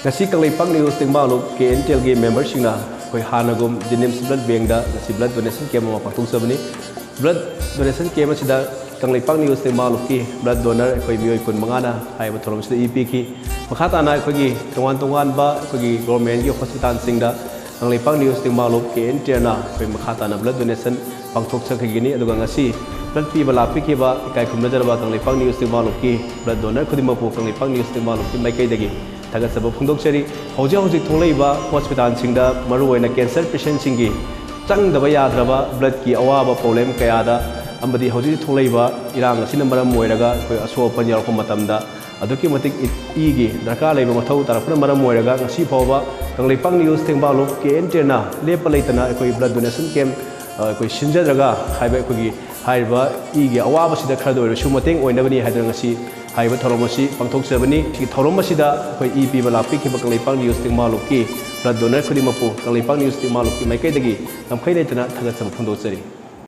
ngasi Kangleipak News tingma lu KNTL ge members singna koi hanagum Jenims Blood Bank da ngasi blood donation camp ma patung sabani blood donation camp sida Kangleipak News tingma lu ki blood donor koi mioi kun mangana hai ba thorom sida EP ki makhata na koi gi tongan ba koi gi government gi hospital singda Kangleipak News tingma lu KNTL na koi makhata na blood donation pangthok sa khigini aduga ngasi blood pi bala pi ki ba kai khumna jarba Kangleipak News tingma lu ki blood donor khudima pu Kangleipak News tingma lu ki mai kai dagi Tagat sabab phungdokchari hojik thonglaiba hospital singda maruoina cancer patient singi changdaba yadraba blood ki awaba problem kayada amadi hojik thonglaiba irang asina maram moiraga koi asopan yarko matamda aduki matik igi darka laiba mathau tarapna maram moiraga ngasi phawba Kangleipak News tingba lo KNTL na lepa leitana koi blood donation camp koi sinjadraga haiba koi haiba igi awaba sida khado su mateng oinabani haidra ngasi haiba thoromasi pangthok sabani ki thoromasi da koi EP bala pi ki Kangleipak News tingma lo ki blood donor khudi mapu Kangleipak News tingma lo ki mai kai dagi namkhai leitana thagat sam phundok chari